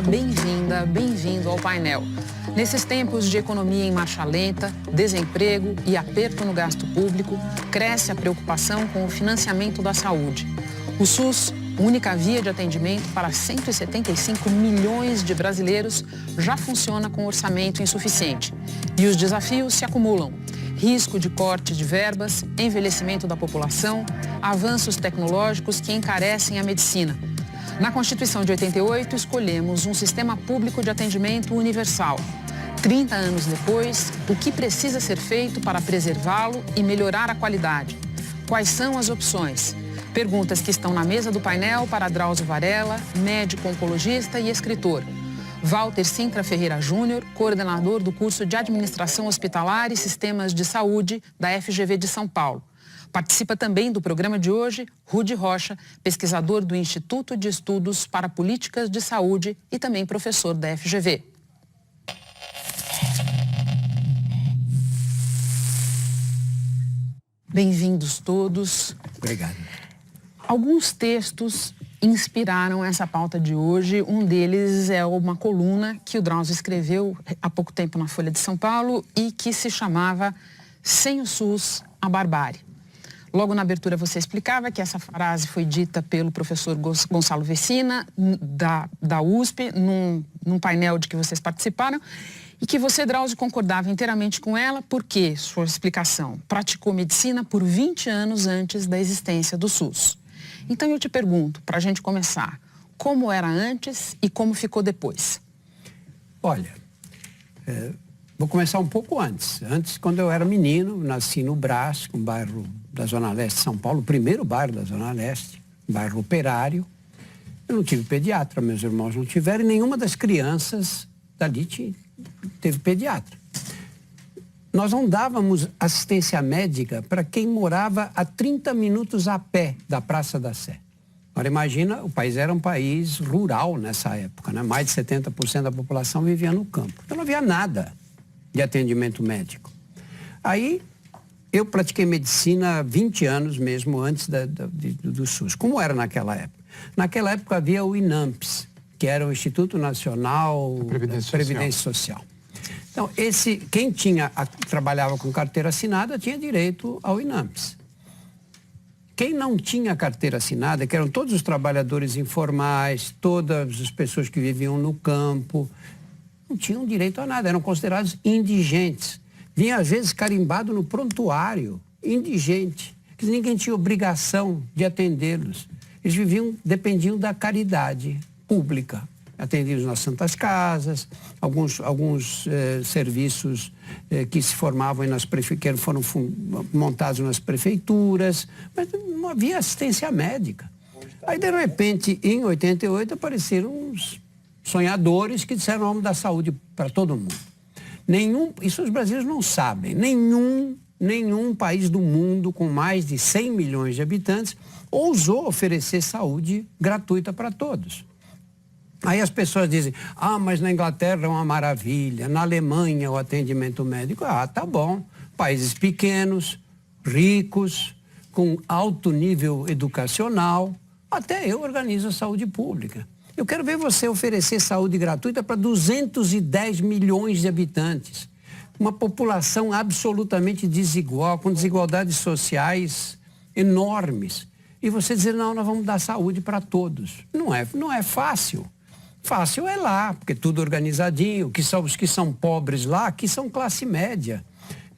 bem-vinda, bem-vindo ao painel. Nesses tempos de economia em marcha lenta, desemprego e aperto no gasto público, cresce a preocupação com o financiamento da saúde. O SUS, única via de atendimento para 175 milhões de brasileiros, já funciona com orçamento insuficiente. E os desafios se acumulam. Risco de corte de verbas, envelhecimento da população, avanços tecnológicos que encarecem a medicina. Na Constituição de 88, escolhemos um sistema público de atendimento universal. 30 anos depois, o que precisa ser feito para preservá-lo e melhorar a qualidade? Quais são as opções? Perguntas que estão na mesa do painel para Drauzio Varela, médico oncologista e escritor. Walter Sintra Ferreira Júnior, coordenador do curso de Administração Hospitalar e Sistemas de Saúde da FGV de São Paulo. Participa também do programa de hoje Rudy Rocha, pesquisador do Instituto de Estudos para Políticas de Saúde e também professor da FGV. Bem-vindos todos. Obrigado. Alguns textos inspiraram essa pauta de hoje. Um deles é uma coluna que o Drauzio escreveu há pouco tempo na Folha de São Paulo e que se chamava Sem o SUS, a Barbárie. Logo na abertura você explicava que essa frase foi dita pelo professor Gonçalo Vecina, da USP, num painel de que vocês participaram, e que você, Drauzio, concordava inteiramente com ela, porque, sua explicação, praticou medicina por 20 anos antes da existência do SUS. Então eu te pergunto, para a gente começar, como era antes e como ficou depois? Olha, vou começar um pouco antes. Antes, quando eu era menino, nasci no Brás, um bairro da Zona Leste de São Paulo, o primeiro bairro da Zona Leste, um bairro operário. Eu não tive pediatra, meus irmãos não tiveram, e nenhuma das crianças dali teve pediatra. Nós não dávamos assistência médica para quem morava a 30 minutos a pé da Praça da Sé. Agora imagina, o país era um país rural nessa época, né? Mais de 70% da população vivia no campo. Então não havia nada de atendimento médico. Aí eu pratiquei medicina há 20 anos mesmo antes do SUS. Como era naquela época? Naquela época havia o INAMPS, que era o Instituto Nacional da Previdência Social. Então, quem trabalhava com carteira assinada tinha direito ao INAMPS. Quem não tinha carteira assinada, que eram todos os trabalhadores informais, todas as pessoas que viviam no campo, não tinham direito a nada, eram considerados indigentes. Vinha, às vezes, carimbado no prontuário, indigente, que ninguém tinha obrigação de atendê-los. Eles dependiam da caridade pública. Atendidos nas santas casas, alguns serviços que se formavam que foram montados nas prefeituras, mas não havia assistência médica. Aí, de repente, em 88, apareceram uns sonhadores que disseram: vamos dar saúde para todo mundo. Isso os brasileiros não sabem, nenhum país do mundo com mais de 100 milhões de habitantes ousou oferecer saúde gratuita para todos. Aí as pessoas dizem: mas na Inglaterra é uma maravilha, na Alemanha o atendimento médico. Tá bom. Países pequenos, ricos, com alto nível educacional, até eu organizo a saúde pública. Eu quero ver você oferecer saúde gratuita para 210 milhões de habitantes. Uma população absolutamente desigual, com desigualdades sociais enormes. E você dizer: não, nós vamos dar saúde para todos. Não é fácil. Fácil é lá, porque tudo organizadinho, os que são pobres lá, que são classe média.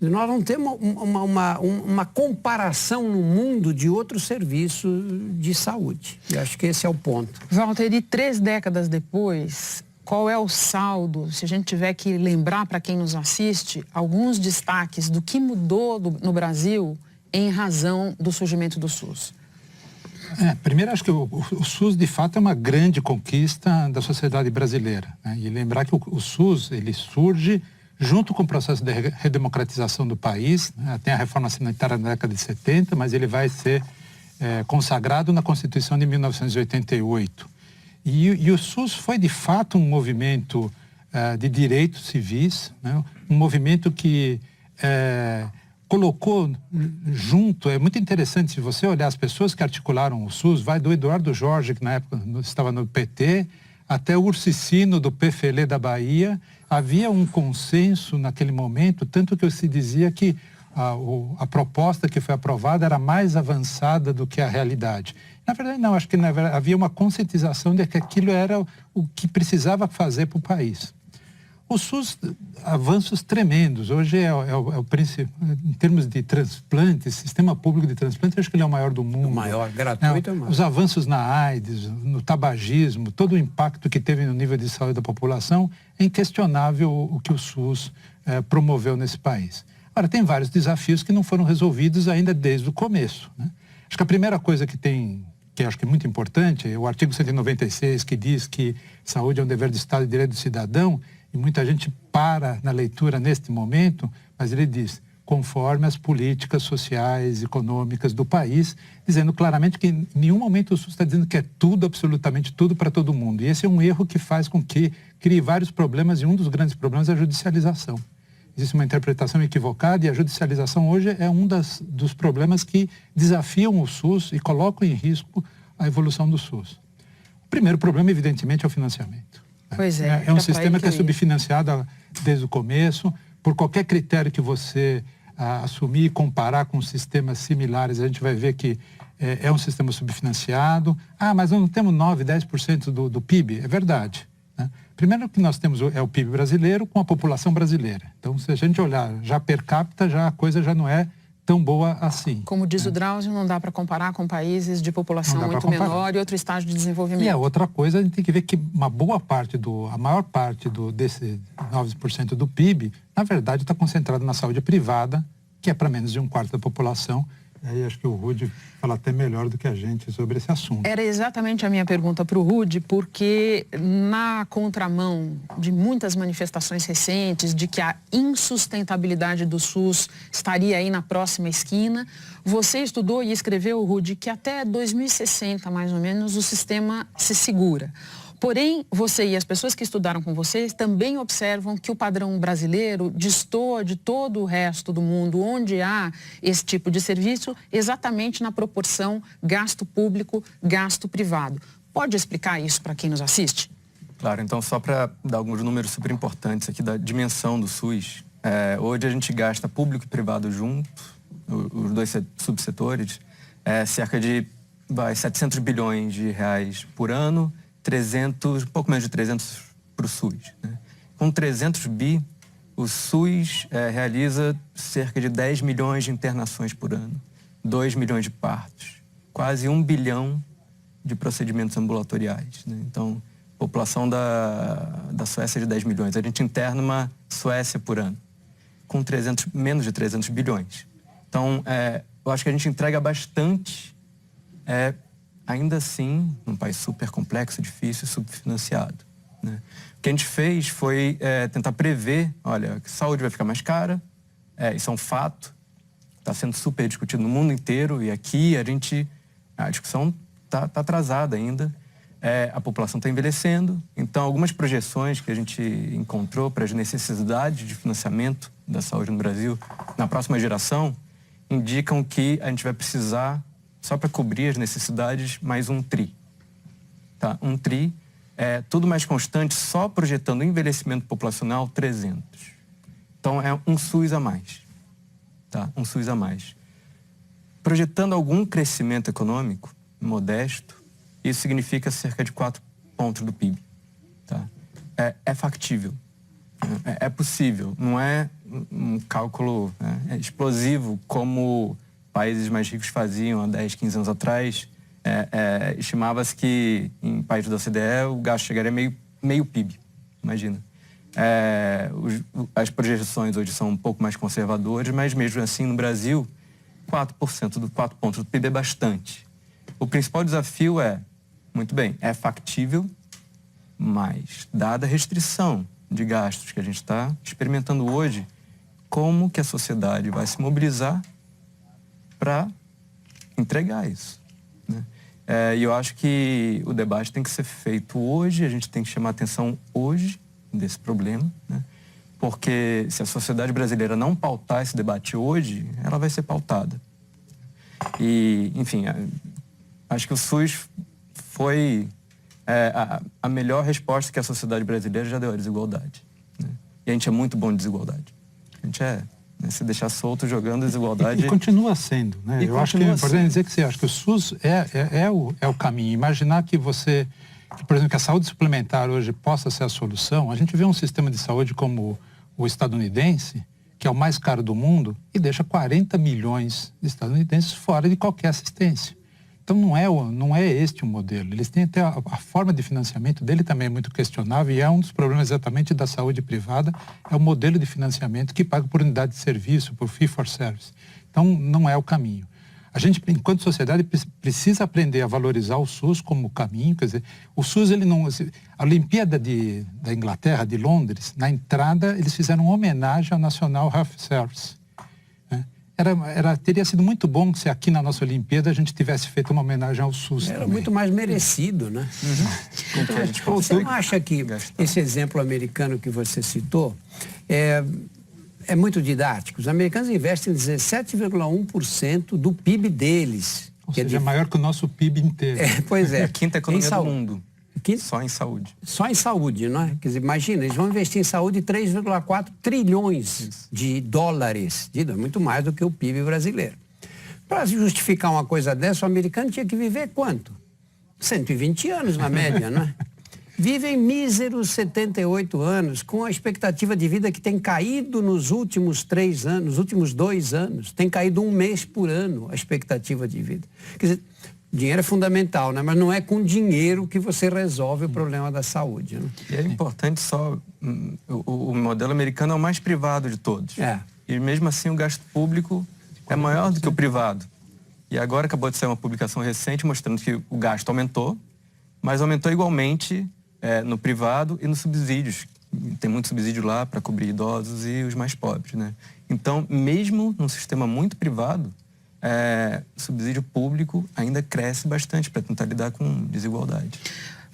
Nós não temos uma comparação no mundo de outros serviços de saúde. Eu acho que esse é o ponto. Walter, e 3 décadas depois, qual é o saldo, se a gente tiver que lembrar para quem nos assiste, alguns destaques do que mudou no Brasil em razão do surgimento do SUS? Primeiro, acho que o SUS, de fato, é uma grande conquista da sociedade brasileira, né? E lembrar que o SUS, ele surge junto com o processo de redemocratização do país, né? Tem a reforma sanitária na década de 70, mas ele vai ser consagrado na Constituição de 1988. E o SUS foi, de fato, um movimento de direitos civis, né? Um movimento que colocou junto, é muito interessante, se você olhar as pessoas que articularam o SUS, vai do Eduardo Jorge, que na época estava no PT, até o Ursicino do PFL da Bahia, havia um consenso naquele momento, tanto que se dizia que a proposta que foi aprovada era mais avançada do que a realidade. Na verdade, não, acho que havia uma conscientização de que aquilo era o que precisava fazer para o país. O SUS, avanços tremendos. Hoje é o principal, em termos de transplantes, sistema público de transplantes, acho que ele é o maior do mundo. O maior, gratuito. Os avanços na AIDS, no tabagismo, todo o impacto que teve no nível de saúde da população, é inquestionável o que o SUS promoveu nesse país. Agora, tem vários desafios que não foram resolvidos ainda desde o começo, né? Acho que a primeira coisa que acho que é muito importante, é o artigo 196, que diz que saúde é um dever do Estado e direito do cidadão, e muita gente para na leitura neste momento, mas ele diz, conforme as políticas sociais, econômicas do país, dizendo claramente que em nenhum momento o SUS está dizendo que é tudo, absolutamente tudo para todo mundo. E esse é um erro que faz com que crie vários problemas, e um dos grandes problemas é a judicialização. Existe uma interpretação equivocada e a judicialização hoje é um dos problemas que desafiam o SUS e colocam em risco a evolução do SUS. O primeiro problema, evidentemente, é o financiamento. Pois é. É um sistema que é subfinanciado desde o começo. Por qualquer critério que você assumir e comparar com sistemas similares, a gente vai ver que é um sistema subfinanciado. Mas não temos 9%, 10% do PIB. É verdade, né? Primeiro que nós temos é o PIB brasileiro com a população brasileira. Então, se a gente olhar já per capita, a coisa já não é tão boa assim. Como diz o Drauzio, não dá para comparar com países de população muito menor e outro estágio de desenvolvimento. E a outra coisa, a gente tem que ver que a maior parte desse 9% do PIB, na verdade, está concentrado na saúde privada, que é para menos de 1/4 da população. E aí acho que o Rudy fala até melhor do que a gente sobre esse assunto. Era exatamente a minha pergunta para o Rudy, porque na contramão de muitas manifestações recentes de que a insustentabilidade do SUS estaria aí na próxima esquina, você estudou e escreveu, Rudy, que até 2060, mais ou menos, o sistema se segura. Porém, você e as pessoas que estudaram com vocês também observam que o padrão brasileiro destoa de todo o resto do mundo, onde há esse tipo de serviço, exatamente na proporção gasto público, gasto privado. Pode explicar isso para quem nos assiste? Claro, então só para dar alguns números super importantes aqui da dimensão do SUS. Hoje a gente gasta público e privado junto, os dois subsetores, cerca de 700 bilhões de reais por ano, pouco menos de 300 para o SUS, né? Com 300 bi, o SUS realiza cerca de 10 milhões de internações por ano, 2 milhões de partos, quase 1 bilhão de procedimentos ambulatoriais, né? Então, a população da Suécia é de 10 milhões. A gente interna uma Suécia por ano, com menos de 300 bilhões. Então, eu acho que a gente entrega bastante, ainda assim, num país super complexo, difícil e subfinanciado, né? O que a gente fez foi tentar prever, olha, que saúde vai ficar mais cara, isso é um fato, está sendo super discutido no mundo inteiro e aqui a discussão está atrasada ainda, a população está envelhecendo, então algumas projeções que a gente encontrou para as necessidades de financiamento da saúde no Brasil na próxima geração indicam que a gente vai precisar, só para cobrir as necessidades, mais 1 tri. Tá? 1 tri é tudo mais constante, só projetando o envelhecimento populacional, 300. Então, é um SUS a mais. Tá? Um SUS a mais. Projetando algum crescimento econômico modesto, isso significa cerca de 4 pontos do PIB. Tá? É factível. É possível. Não é um cálculo explosivo como países mais ricos faziam há 10, 15 anos atrás. Estimava-se que em países da OCDE o gasto chegaria a meio PIB, imagina. As projeções hoje são um pouco mais conservadoras, mas mesmo assim no Brasil, 4 pontos do PIB é bastante. O principal desafio muito bem, é factível, mas dada a restrição de gastos que a gente está experimentando hoje, como que a sociedade vai se mobilizar para entregar isso, né? E eu acho que o debate tem que ser feito hoje, a gente tem que chamar a atenção hoje desse problema, né? Porque se a sociedade brasileira não pautar esse debate hoje, ela vai ser pautada. E, enfim, acho que o SUS foi a melhor resposta que a sociedade brasileira já deu à desigualdade, né? E a gente é muito bom de desigualdade. A gente né, se deixar solto jogando desigualdade... E continua sendo, né? Eu acho que é importante dizer que você acha que o SUS é o caminho. Imaginar que você... por exemplo, que a saúde suplementar hoje possa ser a solução. A gente vê um sistema de saúde como o estadunidense, que é o mais caro do mundo, e deixa 40 milhões de estadunidenses fora de qualquer assistência. Então não é este o modelo. Eles têm até a forma de financiamento dele também é muito questionável, e é um dos problemas exatamente da saúde privada, é o modelo de financiamento que paga por unidade de serviço, por fee for service. Então não é o caminho. A gente, enquanto sociedade, precisa aprender a valorizar o SUS como caminho. Quer dizer, o SUS, ele não... A Olimpíada da Inglaterra, de Londres, na entrada, eles fizeram uma homenagem ao National Health Service. Né? Teria sido muito bom se aqui na nossa Olimpíada a gente tivesse feito uma homenagem ao SUS. Era também. muito mais merecido, né? Você não acha que esse exemplo americano que você citou é muito didático? Os americanos investem 17,1% do PIB deles. Ou seja, é maior que o nosso PIB inteiro. Pois é. A quinta economia do mundo. Só em saúde. Só em saúde, não é? Quer dizer, imagina, eles vão investir em saúde 3,4 trilhões de dólares. Muito mais do que o PIB brasileiro. Para justificar uma coisa dessa, o americano tinha que viver quanto? 120 anos, na média, não é? Vivem míseros 78 anos, com a expectativa de vida que tem caído nos últimos 3 anos, nos últimos 2 anos. Tem caído 1 mês por ano a expectativa de vida. Quer dizer, dinheiro é fundamental, né? Mas não é com dinheiro que você resolve o problema da saúde, né? E é importante só... O modelo americano é o mais privado de todos. E mesmo assim o gasto público é maior do que o privado. E agora acabou de sair uma publicação recente mostrando que o gasto aumentou, mas aumentou igualmente... no privado e nos subsídios. Tem muito subsídio lá para cobrir idosos e os mais pobres, né? Então, mesmo num sistema muito privado, o subsídio público ainda cresce bastante para tentar lidar com desigualdade.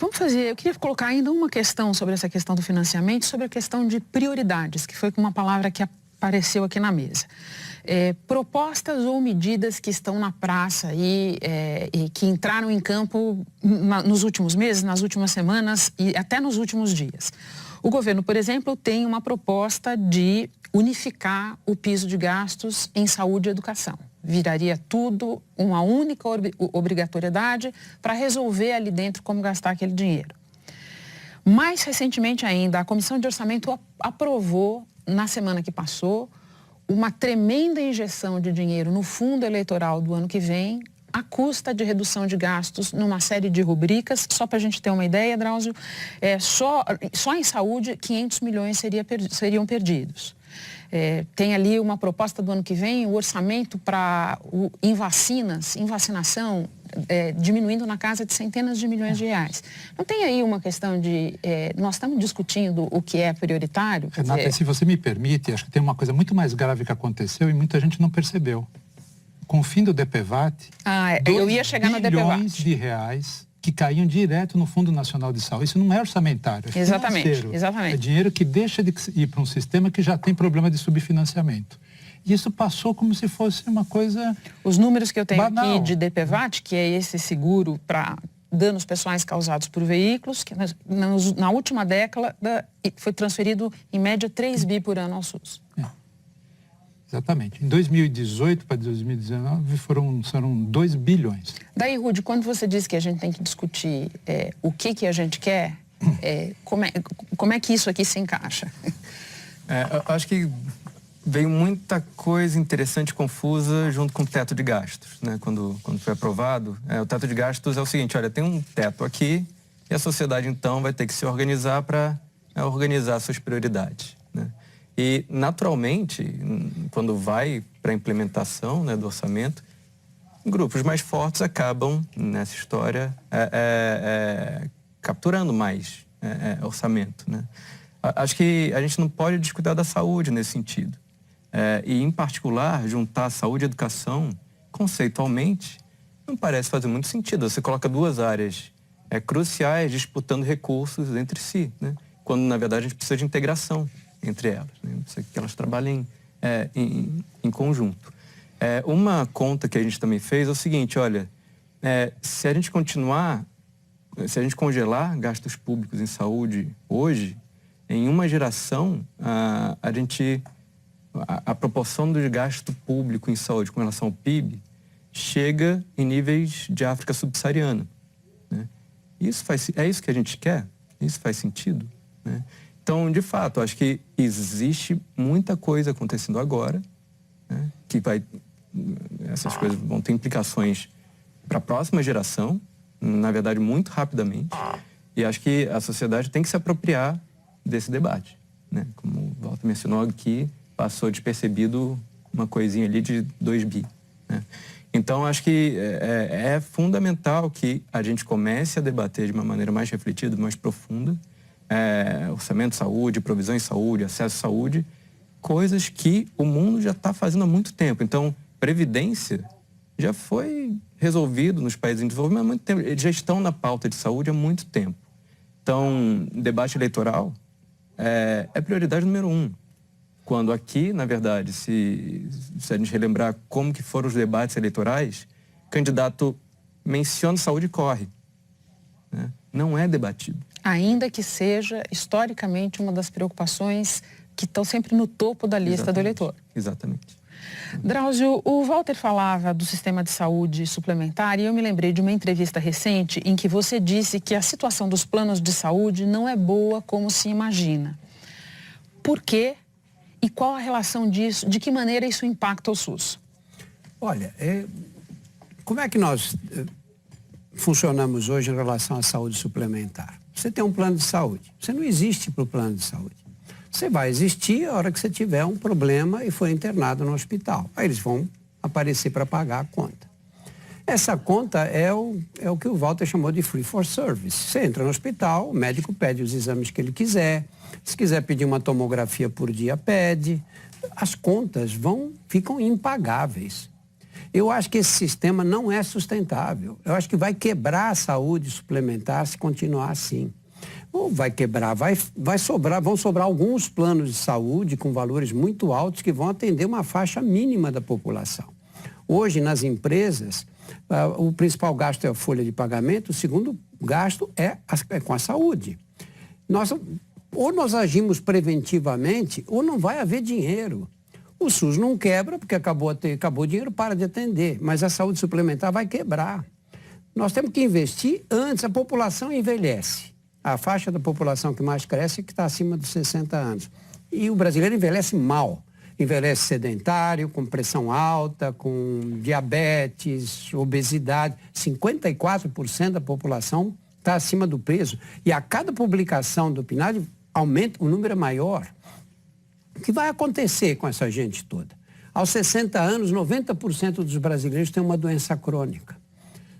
Eu queria colocar ainda uma questão sobre essa questão do financiamento, sobre a questão de prioridades, que foi uma palavra que apareceu aqui na mesa. Propostas ou medidas que estão na praça e que entraram em campo nos últimos meses, nas últimas semanas e até nos últimos dias. O governo, por exemplo, tem uma proposta de unificar o piso de gastos em saúde e educação. Viraria tudo uma única obrigatoriedade para resolver ali dentro como gastar aquele dinheiro. Mais recentemente ainda, a Comissão de Orçamento aprovou, na semana que passou, uma tremenda injeção de dinheiro no fundo eleitoral do ano que vem, à custa de redução de gastos numa série de rubricas. Só para a gente ter uma ideia, Drauzio, só em saúde 500 milhões seriam perdidos. Tem ali uma proposta do ano que vem, o orçamento em vacinação, diminuindo na casa de centenas de milhões de reais. Não tem aí uma questão de... nós estamos discutindo o que é prioritário? Renata, se você me permite, acho que tem uma coisa muito mais grave que aconteceu e muita gente não percebeu. Com o fim do DPVAT, eu ia chegar no DPVAT. bilhões de reais que caíam direto no Fundo Nacional de Saúde. Isso não é orçamentário, é financeiro. Exatamente. É dinheiro que deixa de ir para um sistema que já tem problema de subfinanciamento. E isso passou como se fosse uma coisa Os números que eu tenho banal. aqui de DPVAT, que é esse seguro para danos pessoais causados por veículos, que na última década foi transferido em média 3 bi por ano ao SUS. Exatamente. Em 2018 para 2019 foram 2 bilhões. Daí, Rudy, quando você diz que a gente tem que discutir o que a gente quer, como é que isso aqui se encaixa? Eu acho que veio muita coisa interessante e confusa junto com o teto de gastos, né? Quando foi aprovado, o teto de gastos é o seguinte: olha, tem um teto aqui e a sociedade então vai ter que se organizar para organizar suas prioridades, né? E, naturalmente, quando vai para a implementação, né, do orçamento, grupos mais fortes acabam, nessa história, capturando mais orçamento, né? Acho que a gente não pode descuidar da saúde nesse sentido. E, em particular, juntar saúde e educação, conceitualmente, não parece fazer muito sentido. Você coloca 2 áreas cruciais disputando recursos entre si, né? Quando, na verdade, a gente precisa de integração entre elas, né? Precisa que elas trabalhem em conjunto. Uma conta que a gente também fez é o seguinte: olha, se a gente continuar se a gente congelar gastos públicos em saúde hoje, em uma geração, a proporção do gasto público em saúde com relação ao PIB chega em níveis de África subsaariana, né? É isso que a gente quer? Isso faz sentido, né? Então, de fato, acho que existe muita coisa acontecendo agora, né? Essas coisas vão ter implicações para a próxima geração, na verdade, muito rapidamente. E acho que a sociedade tem que se apropriar desse debate, né? Como o Walter mencionou aqui, passou despercebido uma coisinha ali de 2 bi, né? Então, acho que é fundamental que a gente comece a debater de uma maneira mais refletida, mais profunda, orçamento de saúde, provisão em saúde, acesso à saúde, coisas que o mundo já está fazendo há muito tempo. Então, previdência já foi resolvido nos países em desenvolvimento há muito tempo. Eles já estão na pauta de saúde há muito tempo. Então, debate eleitoral é prioridade número 1. Quando aqui, na verdade, se a gente relembrar como que foram os debates eleitorais, o candidato menciona saúde e corre, né? Não é debatido. Ainda que seja, historicamente, uma das preocupações que estão sempre no topo da lista do eleitor. Exatamente. Drauzio, o Walter falava do sistema de saúde suplementar e eu me lembrei de uma entrevista recente em que você disse que a situação dos planos de saúde não é boa como se imagina. Por quê? E qual a relação disso? De que maneira isso impacta o SUS? Olha, como é que nós funcionamos hoje em relação à saúde suplementar? Você tem um plano de saúde. Você não existe para o plano de saúde. Você vai existir a hora que você tiver um problema e for internado no hospital. Aí eles vão aparecer para pagar a conta. Essa conta é o que o Walter chamou de free for service. Você entra no hospital, o médico pede os exames que ele quiser. Se quiser pedir uma tomografia por dia, pede. As contas ficam impagáveis. Eu acho que esse sistema não é sustentável. Eu acho que vai quebrar a saúde suplementar se continuar assim. Ou vai quebrar, vão sobrar alguns planos de saúde com valores muito altos que vão atender uma faixa mínima da população. Hoje, nas empresas, o principal gasto é a folha de pagamento, o segundo gasto é com a saúde. Ou nós agimos preventivamente, ou não vai haver dinheiro. O SUS não quebra, porque acabou o dinheiro, para de atender. Mas a saúde suplementar vai quebrar. Nós temos que investir antes. A população envelhece. A faixa da população que mais cresce é que está acima dos 60 anos. E o brasileiro envelhece mal. Envelhece sedentário, com pressão alta, com diabetes, obesidade. 54% da população está acima do peso. E a cada publicação do PNAD aumenta, o número é maior. O que vai acontecer com essa gente toda? Aos 60 anos, 90% dos brasileiros têm uma doença crônica.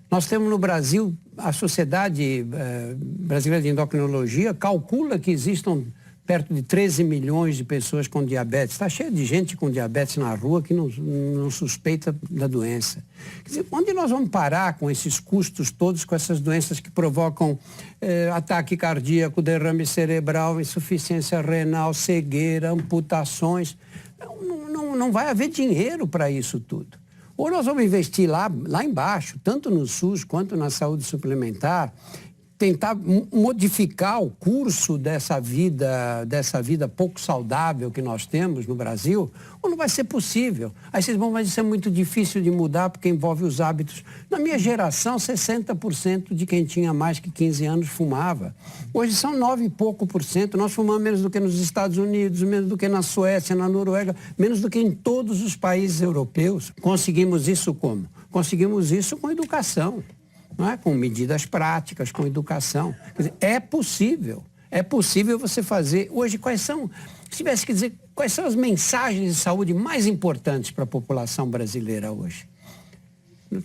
Nós temos no Brasil, a Sociedade Brasileira de Endocrinologia calcula que existam perto de 13 milhões de pessoas com diabetes. Está cheio de gente com diabetes na rua que não suspeita da doença. Quer dizer, onde nós vamos parar com esses custos todos, com essas doenças que provocam ataque cardíaco, derrame cerebral, insuficiência renal, cegueira, amputações? Não vai haver dinheiro para isso tudo. Ou nós vamos investir lá embaixo, tanto no SUS quanto na saúde suplementar, tentar modificar o curso dessa vida pouco saudável que nós temos no Brasil, ou não vai ser possível. Aí vocês vão, mas isso é muito difícil de mudar porque envolve os hábitos. Na minha geração, 60% de quem tinha mais que 15 anos fumava. Hoje são 9 e pouco por cento. Nós fumamos menos do que nos Estados Unidos, menos do que na Suécia, na Noruega, menos do que em todos os países europeus. Conseguimos isso como? Conseguimos isso com educação. Não é? Com medidas práticas, com educação. Quer dizer, é possível você fazer. Hoje, se tivesse que dizer, quais são as mensagens de saúde mais importantes para a população brasileira hoje?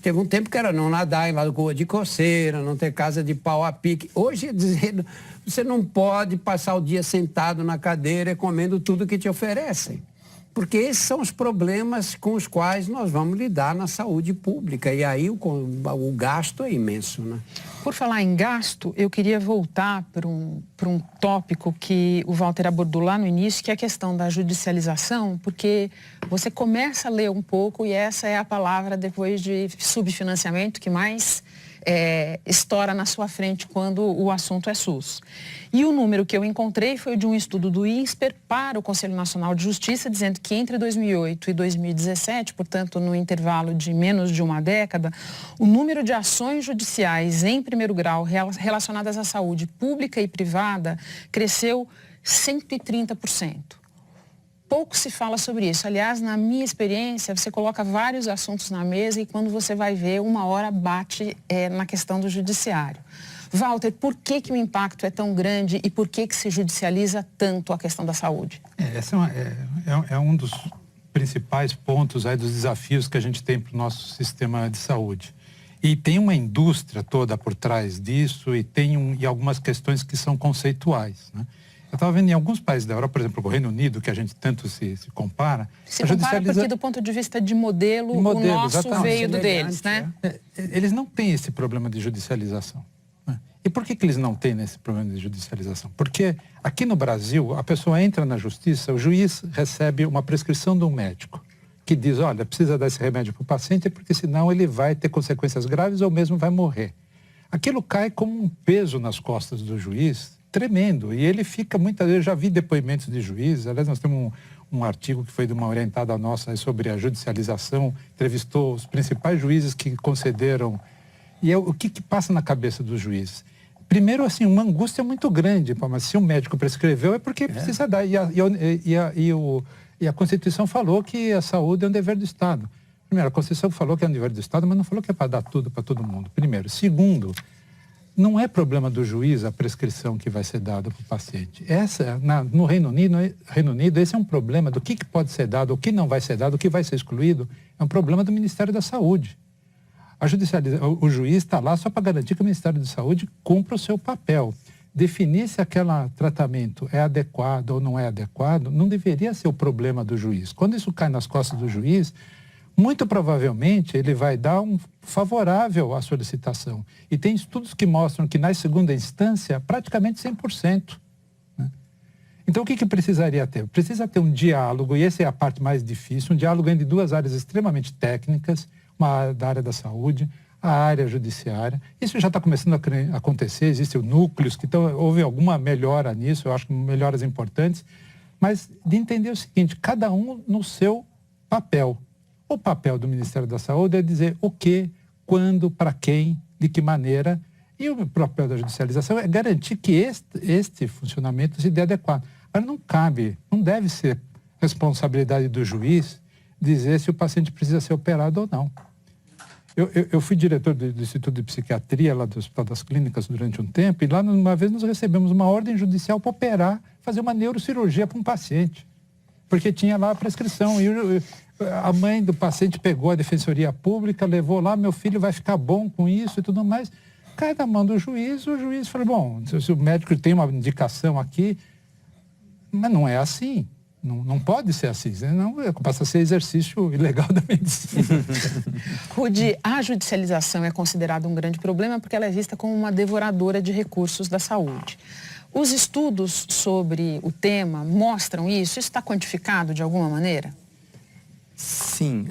Teve um tempo que era não nadar em lagoa de coceira, não ter casa de pau a pique. Hoje é dizer, você não pode passar o dia sentado na cadeira comendo tudo que te oferecem. Porque esses são os problemas com os quais nós vamos lidar na saúde pública. E aí o gasto é imenso, né? Por falar em gasto, eu queria voltar para um tópico que o Walter abordou lá no início, que é a questão da judicialização, porque você começa a ler um pouco e essa é a palavra, depois de subfinanciamento, que mais estoura na sua frente quando o assunto é SUS. E o número que eu encontrei foi de um estudo do INSPER para o Conselho Nacional de Justiça, dizendo que entre 2008 e 2017, portanto, no intervalo de menos de uma década, o número de ações judiciais em primeiro grau relacionadas à saúde pública e privada cresceu 130%. Pouco se fala sobre isso. Aliás, na minha experiência, você coloca vários assuntos na mesa e quando você vai ver, uma hora bate na questão do judiciário. Walter, por que o impacto é tão grande e por que se judicializa tanto a questão da saúde? Esse é um dos principais pontos aí dos desafios que a gente tem para o nosso sistema de saúde. E tem uma indústria toda por trás disso e tem algumas questões que são conceituais, né? Eu estava vendo em alguns países da Europa, por exemplo, o Reino Unido, que a gente tanto se compara. Se compara porque, do ponto de vista de modelo, o nosso exatamente. Veio do deles, né? Eles não têm esse problema de judicialização, né? E por que eles não têm esse problema de judicialização? Porque aqui no Brasil, a pessoa entra na justiça, o juiz recebe uma prescrição de um médico que diz, olha, precisa dar esse remédio para o paciente porque senão ele vai ter consequências graves ou mesmo vai morrer. Aquilo cai como um peso nas costas do juiz, tremendo. E ele fica muitas vezes, eu já vi depoimentos de juízes, aliás, nós temos um artigo que foi de uma orientada nossa sobre a judicialização, entrevistou os principais juízes que concederam. E o que passa na cabeça dos juízes? Primeiro, assim, uma angústia muito grande, mas se o médico prescreveu é porque precisa dar. E a Constituição falou que a saúde é um dever do Estado. Primeiro, a Constituição falou que é um dever do Estado, mas não falou que é para dar tudo para todo mundo. Primeiro. Segundo, não é problema do juiz a prescrição que vai ser dada para o paciente. No Reino Unido, esse é um problema do que pode ser dado, o que não vai ser dado, o que vai ser excluído, é um problema do Ministério da Saúde. O juiz está lá só para garantir que o Ministério da Saúde cumpra o seu papel. Definir se aquele tratamento é adequado ou não é adequado, não deveria ser o problema do juiz. Quando isso cai nas costas do juiz, muito provavelmente ele vai dar um favorável à solicitação. E tem estudos que mostram que na segunda instância, praticamente 100%. Né? Então o que precisaria ter? Precisa ter um diálogo, e essa é a parte mais difícil, um diálogo entre duas áreas extremamente técnicas, uma da área da saúde, a área judiciária. Isso já está começando a acontecer, existem núcleos que houve alguma melhora nisso, eu acho que melhoras importantes, mas de entender o seguinte, cada um no seu papel. O papel do Ministério da Saúde é dizer o que, quando, para quem, de que maneira. E o papel da judicialização é garantir que este funcionamento se dê adequado. Mas não cabe, não deve ser responsabilidade do juiz dizer se o paciente precisa ser operado ou não. Eu fui diretor do Instituto de Psiquiatria lá do Hospital das Clínicas durante um tempo e lá uma vez nós recebemos uma ordem judicial para operar, fazer uma neurocirurgia para um paciente. Porque tinha lá a prescrição e a mãe do paciente pegou a defensoria pública, levou lá, meu filho vai ficar bom com isso e tudo mais. Cai na mão do juiz, o juiz falou, bom, se o médico tem uma indicação aqui, mas não é assim. Não pode ser assim, senão passa a ser exercício ilegal da medicina. Rudy, a judicialização é considerada um grande problema porque ela é vista como uma devoradora de recursos da saúde. Os estudos sobre o tema mostram isso? Isso está quantificado de alguma maneira? Sim,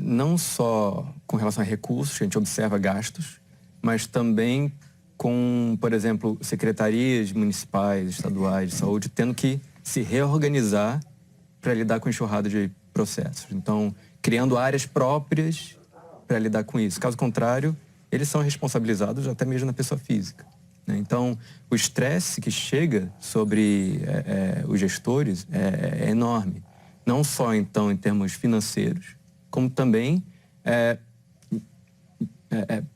não só com relação a recursos, a gente observa gastos, mas também com, por exemplo, secretarias municipais, estaduais de saúde, tendo que se reorganizar para lidar com enxurrada de processos. Então, criando áreas próprias para lidar com isso. Caso contrário, eles são responsabilizados até mesmo na pessoa física. Né? Então, o estresse que chega sobre os gestores é enorme. Não só, então, em termos financeiros, como também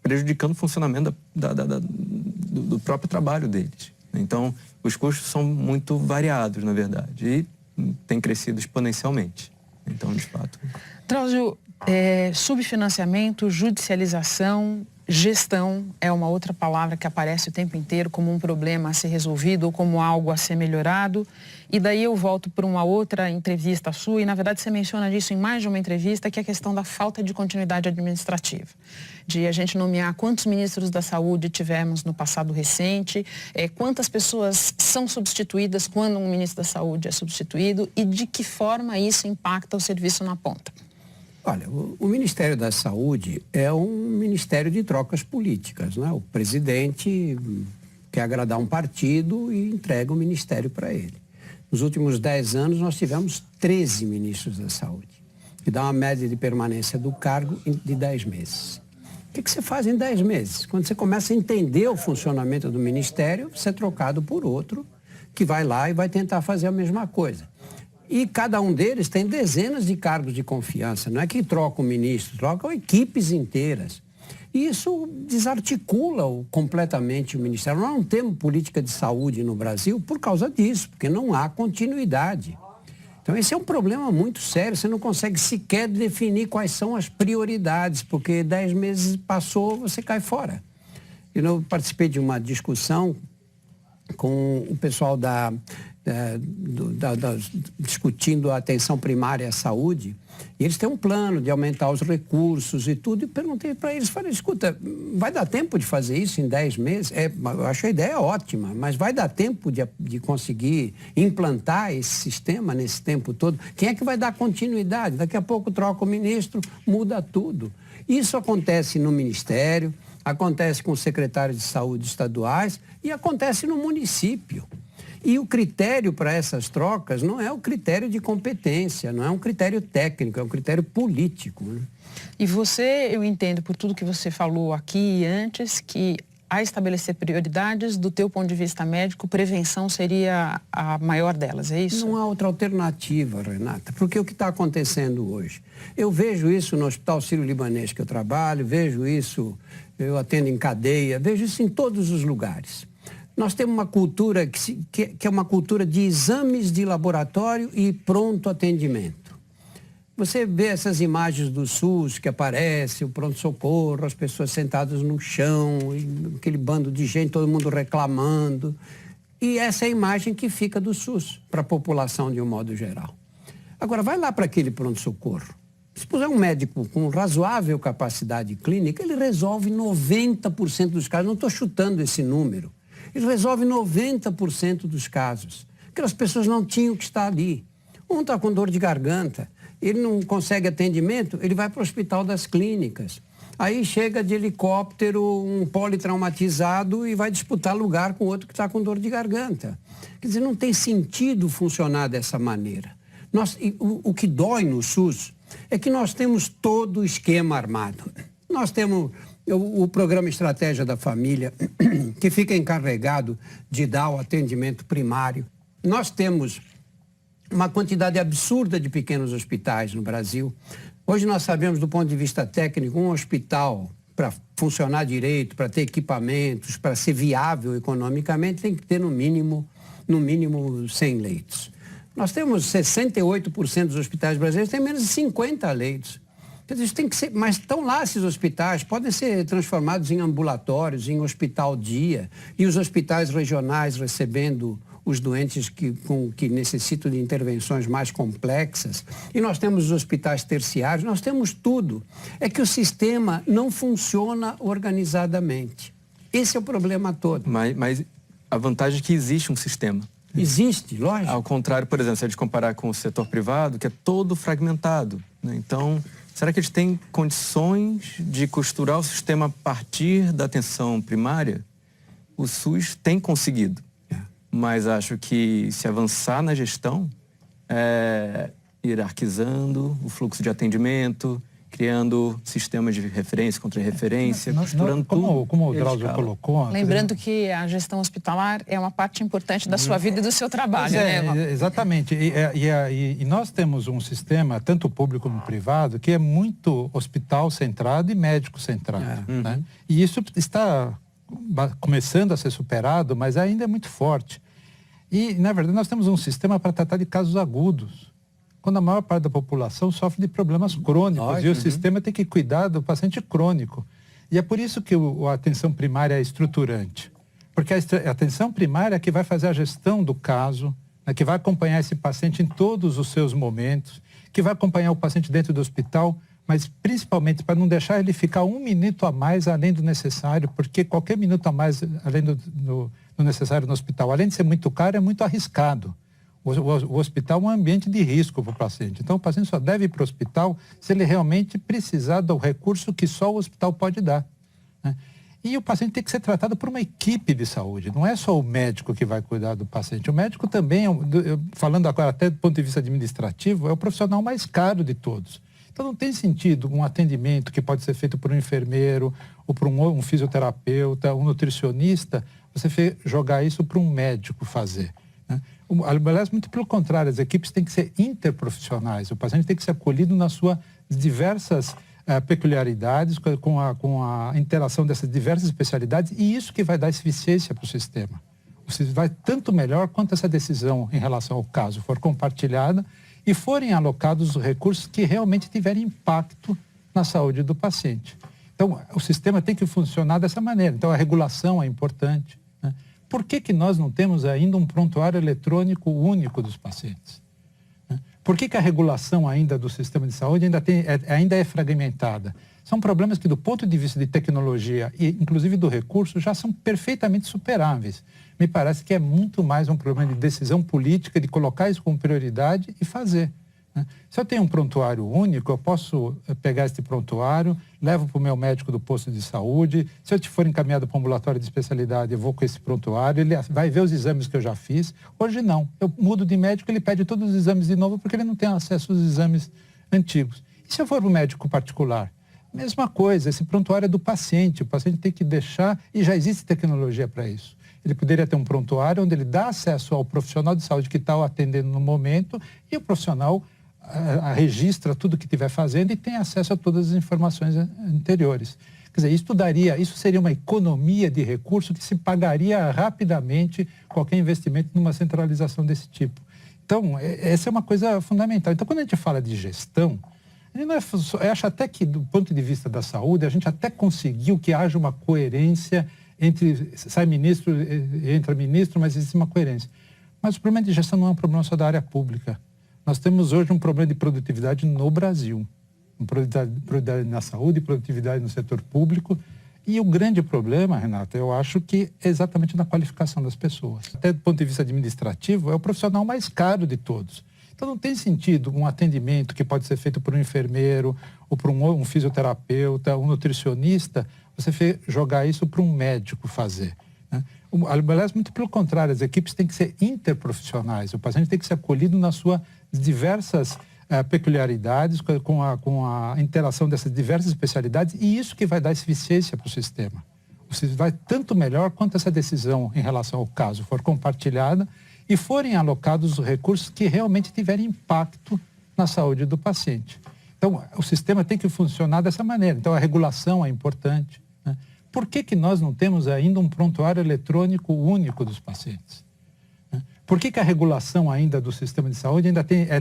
prejudicando o funcionamento do próprio trabalho deles. Então, os custos são muito variados, na verdade, e têm crescido exponencialmente. Então, de fato... Drauzio, subfinanciamento, judicialização, gestão é uma outra palavra que aparece o tempo inteiro como um problema a ser resolvido ou como algo a ser melhorado. E daí eu volto para uma outra entrevista sua, e na verdade você menciona isso em mais de uma entrevista, que é a questão da falta de continuidade administrativa. De a gente nomear quantos ministros da saúde tivemos no passado recente, quantas pessoas são substituídas quando um ministro da saúde é substituído e de que forma isso impacta o serviço na ponta. Olha, o Ministério da Saúde é um ministério de trocas políticas, né? O presidente quer agradar um partido e entrega o ministério para ele. Nos últimos 10 anos, nós tivemos 13 ministros da Saúde, que dá uma média de permanência do cargo de 10 meses. O que você faz em 10 meses? Quando você começa a entender o funcionamento do ministério, você é trocado por outro que vai lá e vai tentar fazer a mesma coisa. E cada um deles tem dezenas de cargos de confiança. Não é que troca o ministro, trocam equipes inteiras. E isso desarticula completamente o Ministério. Nós não temos política de saúde no Brasil por causa disso, porque não há continuidade. Então, esse é um problema muito sério. Você não consegue sequer definir quais são as prioridades, porque 10 meses passou, você cai fora. Eu participei de uma discussão com o pessoal discutindo a atenção primária à saúde, e eles têm um plano de aumentar os recursos e tudo, e perguntei para eles, falei, escuta, vai dar tempo de fazer isso em 10 meses? Eu acho a ideia ótima, mas vai dar tempo de conseguir implantar esse sistema nesse tempo todo? Quem é que vai dar continuidade? Daqui a pouco troca o ministro, muda tudo. Isso acontece no Ministério, acontece com os secretários de saúde estaduais e acontece no município. E o critério para essas trocas não é o critério de competência, não é um critério técnico, é um critério político, né? E você, eu entendo por tudo que você falou aqui e antes, que a estabelecer prioridades, do teu ponto de vista médico, prevenção seria a maior delas, é isso? Não há outra alternativa, Renata, porque o que está acontecendo hoje? Eu vejo isso no Hospital Sírio-Libanês que eu trabalho, vejo isso, eu atendo em cadeia, vejo isso em todos os lugares. Nós temos uma cultura que é uma cultura de exames de laboratório e pronto atendimento. Você vê essas imagens do SUS que aparece, o pronto-socorro, as pessoas sentadas no chão, aquele bando de gente, todo mundo reclamando. E essa é a imagem que fica do SUS para a população de um modo geral. Agora, vai lá para aquele pronto-socorro. Se puser um médico com razoável capacidade clínica, ele resolve 90% dos casos. Não estou chutando esse número. Ele resolve 90% dos casos. Aquelas pessoas não tinham que estar ali. Um está com dor de garganta, ele não consegue atendimento, ele vai para o Hospital das Clínicas. Aí chega de helicóptero um politraumatizado e vai disputar lugar com outro que está com dor de garganta. Quer dizer, não tem sentido funcionar dessa maneira. O que dói no SUS é que nós temos todo o esquema armado. Nós temos o programa Estratégia da Família, que fica encarregado de dar o atendimento primário. Nós temos uma quantidade absurda de pequenos hospitais no Brasil. Hoje nós sabemos, do ponto de vista técnico, um hospital, para funcionar direito, para ter equipamentos, para ser viável economicamente, tem que ter no mínimo 100 leitos. Nós temos 68% dos hospitais brasileiros têm menos de 50 leitos. Quer dizer, isso tem que ser, mas estão lá esses hospitais, podem ser transformados em ambulatórios, em hospital-dia, e os hospitais regionais recebendo os doentes que necessitam de intervenções mais complexas. E nós temos os hospitais terciários, nós temos tudo. É que o sistema não funciona organizadamente. Esse é o problema todo. Mas a vantagem é que existe um sistema. Existe, lógico. Ao contrário, por exemplo, se a gente comparar com o setor privado, que é todo fragmentado, né? Então, será que eles têm condições de costurar o sistema a partir da atenção primária? O SUS tem conseguido. Mas acho que se avançar na gestão, hierarquizando o fluxo de atendimento, criando sistemas de referência, contra-referência, costurando tudo. Como o Drauzio colocou... Lembrando que a gestão hospitalar é uma parte importante da sua vida e do seu trabalho, né? Exatamente. E nós temos um sistema, tanto público como privado, que é muito hospital centrado e médico centrado. Né? E isso está começando a ser superado, mas ainda é muito forte. E, na verdade, nós temos um sistema para tratar de casos agudos, quando a maior parte da população sofre de problemas crônicos, e o sistema tem que cuidar do paciente crônico. E é por isso que a atenção primária é estruturante. Porque a atenção primária é que vai fazer a gestão do caso, né, que vai acompanhar esse paciente em todos os seus momentos, que vai acompanhar o paciente dentro do hospital, mas principalmente para não deixar ele ficar um minuto a mais além do necessário, porque qualquer minuto a mais além do necessário no hospital, além de ser muito caro, é muito arriscado. O hospital é um ambiente de risco para o paciente. Então, o paciente só deve ir para o hospital se ele realmente precisar do recurso que só o hospital pode dar, né? E o paciente tem que ser tratado por uma equipe de saúde. Não é só o médico que vai cuidar do paciente. O médico também, falando agora até do ponto de vista administrativo, é o profissional mais caro de todos. Então, não tem sentido um atendimento que pode ser feito por um enfermeiro, ou por um fisioterapeuta, um nutricionista, você jogar isso para um médico fazer, né? Aliás, muito pelo contrário, as equipes têm que ser interprofissionais. O paciente tem que ser acolhido nas suas diversas peculiaridades, com a interação dessas diversas especialidades, e isso que vai dar eficiência para o sistema. Você vai tanto melhor quanto essa decisão em relação ao caso for compartilhada e forem alocados os recursos que realmente tiverem impacto na saúde do paciente. Então, o sistema tem que funcionar dessa maneira. Então, a regulação é importante, né? Por que nós não temos ainda um prontuário eletrônico único dos pacientes? Por que a regulação ainda do sistema de saúde ainda é fragmentada? São problemas que, do ponto de vista de tecnologia e, inclusive, do recurso, já são perfeitamente superáveis. Me parece que é muito mais um problema de decisão política, de colocar isso como prioridade e fazer, né? Se eu tenho um prontuário único, eu posso pegar esse prontuário, levo para o meu médico do posto de saúde. Se eu for encaminhado para um ambulatório de especialidade, eu vou com esse prontuário, ele vai ver os exames que eu já fiz. Hoje não, eu mudo de médico, ele pede todos os exames de novo porque ele não tem acesso aos exames antigos. E se eu for para o médico particular? Mesma coisa, esse prontuário é do paciente, o paciente tem que deixar, e já existe tecnologia para isso. Ele poderia ter um prontuário onde ele dá acesso ao profissional de saúde que está o atendendo no momento, e o profissional registra tudo que estiver fazendo e tem acesso a todas as informações anteriores. Quer dizer, isso seria uma economia de recurso que se pagaria rapidamente qualquer investimento numa centralização desse tipo. Então, essa é uma coisa fundamental. Então, quando a gente fala de gestão, eu acho até que, do ponto de vista da saúde, a gente até conseguiu que haja uma coerência entre sai ministro, entra ministro, mas existe uma coerência. Mas o problema de gestão não é um problema só da área pública. Nós temos hoje um problema de produtividade no Brasil. Produtividade na saúde, produtividade no setor público. E o grande problema, Renata, eu acho que é exatamente na qualificação das pessoas. Até do ponto de vista administrativo, é o profissional mais caro de todos. Então, não tem sentido um atendimento que pode ser feito por um enfermeiro, ou por um fisioterapeuta, um nutricionista, você jogar isso para um médico fazer, né? Aliás, muito pelo contrário, as equipes têm que ser interprofissionais. O paciente tem que ser acolhido nas suas diversas peculiaridades, com a interação dessas diversas especialidades, e isso que vai dar eficiência para o sistema. Você vai tanto melhor quanto essa decisão em relação ao caso for compartilhada e forem alocados os recursos que realmente tiverem impacto na saúde do paciente. Então, o sistema tem que funcionar dessa maneira. Então, a regulação é importante, né? Por que nós não temos ainda um prontuário eletrônico único dos pacientes? Por que a regulação ainda do sistema de saúde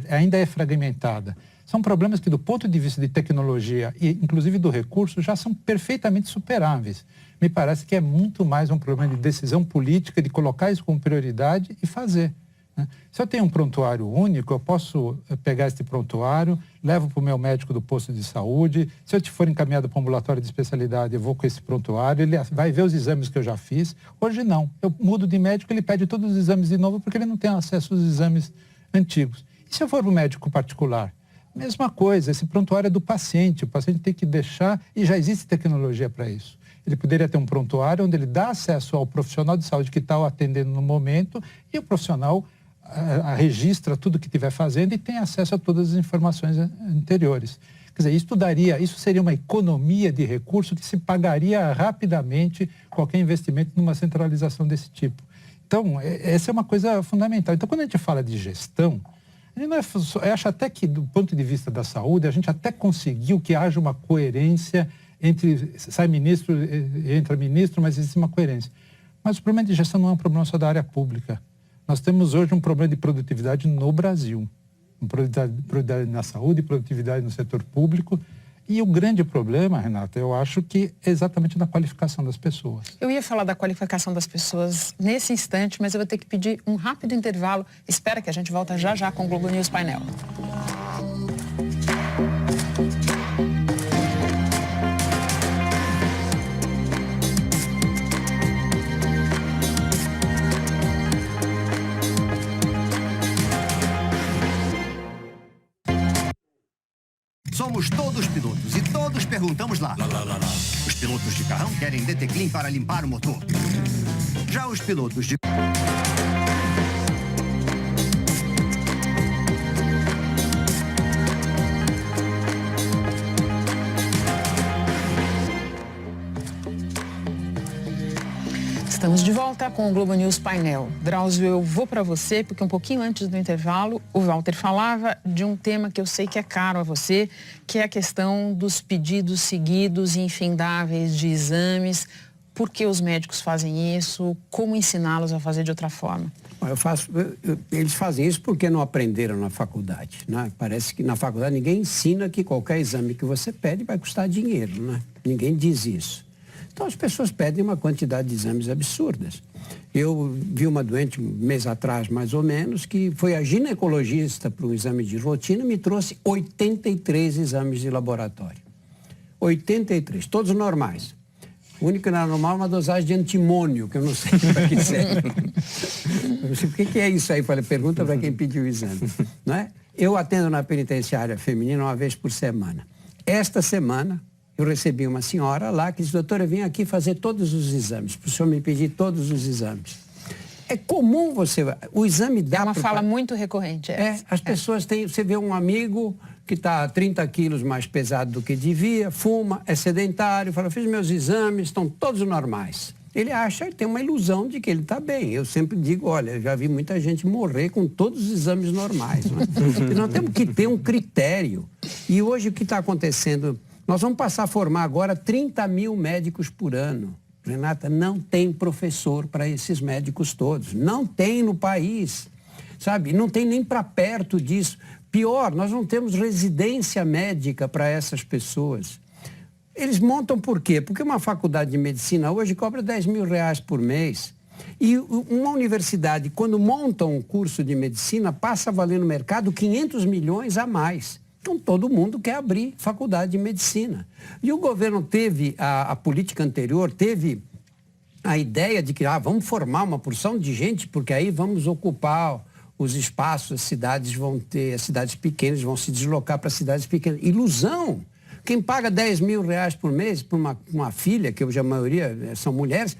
ainda é fragmentada? São problemas que, do ponto de vista de tecnologia e, inclusive, do recurso, já são perfeitamente superáveis. Me parece que é muito mais um problema de decisão política, de colocar isso como prioridade e fazer, né? Se eu tenho um prontuário único, eu posso pegar esse prontuário, levo para o meu médico do posto de saúde. Se eu for encaminhado para um ambulatório de especialidade, eu vou com esse prontuário, ele vai ver os exames que eu já fiz. Hoje não, eu mudo de médico, ele pede todos os exames de novo porque ele não tem acesso aos exames antigos. E se eu for para o médico particular? Mesma coisa, esse prontuário é do paciente, o paciente tem que deixar, e já existe tecnologia para isso. Ele poderia ter um prontuário onde ele dá acesso ao profissional de saúde que está o atendendo no momento, e o profissional registra tudo que estiver fazendo e tem acesso a todas as informações anteriores. Quer dizer, isso seria uma economia de recurso que se pagaria rapidamente qualquer investimento numa centralização desse tipo. Então, essa é uma coisa fundamental. Então, quando a gente fala de gestão, eu acho até que, do ponto de vista da saúde, a gente até conseguiu que haja uma coerência entre sai ministro, entra ministro, mas existe uma coerência. Mas o problema de gestão não é um problema só da área pública. Nós temos hoje um problema de produtividade no Brasil. Produtividade na saúde, produtividade no setor público. E o grande problema, Renata, eu acho que é exatamente na qualificação das pessoas. Eu ia falar da qualificação das pessoas nesse instante, mas eu vou ter que pedir um rápido intervalo. Espera que a gente volta já já com o Globo News Painel. Somos todos pilotos e todos perguntamos lá. Os pilotos de carrão querem Deteclin para limpar o motor. Já os pilotos de... Estamos de volta com o Globo News Painel. Drauzio, eu vou para você, porque um pouquinho antes do intervalo, o Walter falava de um tema que eu sei que é caro a você, que é a questão dos pedidos seguidos e infindáveis de exames. Por que os médicos fazem isso? Como ensiná-los a fazer de outra forma? Eles fazem isso porque não aprenderam na faculdade, né? Parece que na faculdade ninguém ensina que qualquer exame que você pede vai custar dinheiro, né? Ninguém diz isso. Então as pessoas pedem uma quantidade de exames absurdas. Eu vi uma doente um mês atrás, mais ou menos, que foi a ginecologista para um exame de rotina e me trouxe 83 exames de laboratório. 83, todos normais. O único que não era normal é uma dosagem de antimônio, que eu não sei para que serve. Eu não sei o que é isso aí. Falei, pergunta para quem pediu o exame. Não é? Eu atendo na penitenciária feminina uma vez por semana. Esta semana, eu recebi uma senhora lá que disse, doutora, eu vim aqui fazer todos os exames, para o senhor me pedir todos os exames. É comum o exame dá... É uma fala muito recorrente. As pessoas têm, você vê um amigo que está 30 quilos mais pesado do que devia, fuma, é sedentário, fala, fiz meus exames, estão todos normais. Ele acha, tem uma ilusão de que ele está bem. Eu sempre digo, olha, eu já vi muita gente morrer com todos os exames normais. Né? E nós temos que ter um critério. E hoje o que está acontecendo... Nós vamos passar a formar agora 30 mil médicos por ano. Renata, não tem professor para esses médicos todos. Não tem no país, sabe? Não tem nem para perto disso. Pior, nós não temos residência médica para essas pessoas. Eles montam por quê? Porque uma faculdade de medicina hoje cobra 10 mil reais por mês. E uma universidade, quando monta um curso de medicina, passa a valer no mercado 500 milhões a mais. Então, todo mundo quer abrir faculdade de medicina. E o governo teve, a política anterior, teve a ideia de que vamos formar uma porção de gente, porque aí vamos ocupar os espaços, as cidades pequenas vão se deslocar para cidades pequenas. Ilusão! Quem paga 10 mil reais por mês por uma filha, que hoje a maioria são mulheres,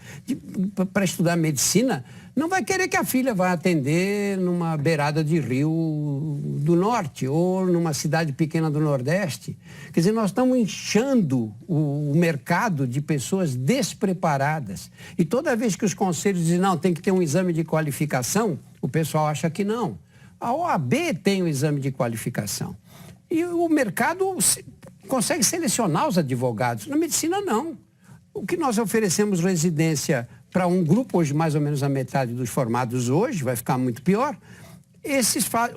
para estudar medicina, não vai querer que a filha vá atender numa beirada de rio do norte ou numa cidade pequena do nordeste. Quer dizer, nós estamos inchando o mercado de pessoas despreparadas. E toda vez que os conselhos dizem, não, tem que ter um exame de qualificação, o pessoal acha que não. A OAB tem o exame de qualificação. E o mercado consegue selecionar os advogados. Na medicina, não. O que nós oferecemos residência para um grupo, hoje mais ou menos a metade dos formados hoje, vai ficar muito pior,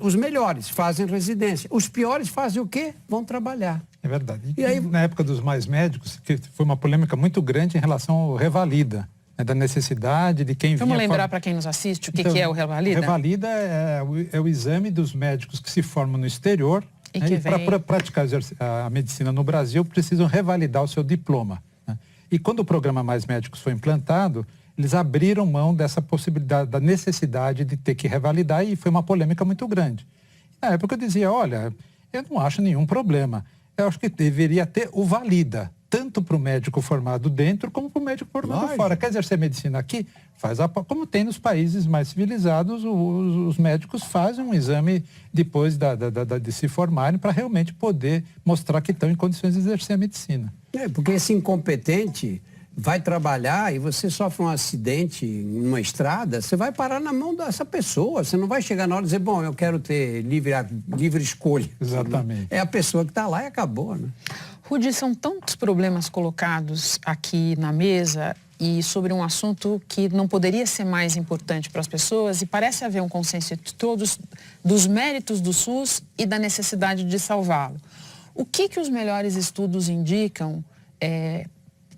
os melhores fazem residência. Os piores fazem o quê? Vão trabalhar. É verdade. E aí, na época dos mais médicos, que foi uma polêmica muito grande em relação ao revalida, né, da necessidade de quem Vamos lembrar para quem nos assiste o que é o revalida? O revalida é o exame dos médicos que se formam no exterior e para praticar a medicina no Brasil precisam revalidar o seu diploma. Né? E quando o programa Mais Médicos foi implantado, eles abriram mão dessa possibilidade, da necessidade de ter que revalidar, e foi uma polêmica muito grande. Na época eu dizia, olha, eu não acho nenhum problema. Eu acho que deveria ter o valida, tanto para o médico formado dentro como para o médico formado fora. Quer exercer medicina aqui? Como tem nos países mais civilizados, os médicos fazem um exame depois de se formarem para realmente poder mostrar que estão em condições de exercer a medicina. Porque esse incompetente vai trabalhar e você sofre um acidente numa estrada, você vai parar na mão dessa pessoa. Você não vai chegar na hora e dizer, bom, eu quero ter livre escolha. Exatamente. É a pessoa que está lá e acabou, né? Rudi, são tantos problemas colocados aqui na mesa e sobre um assunto que não poderia ser mais importante para as pessoas, e parece haver um consenso de todos dos méritos do SUS e da necessidade de salvá-lo. O que os melhores estudos indicam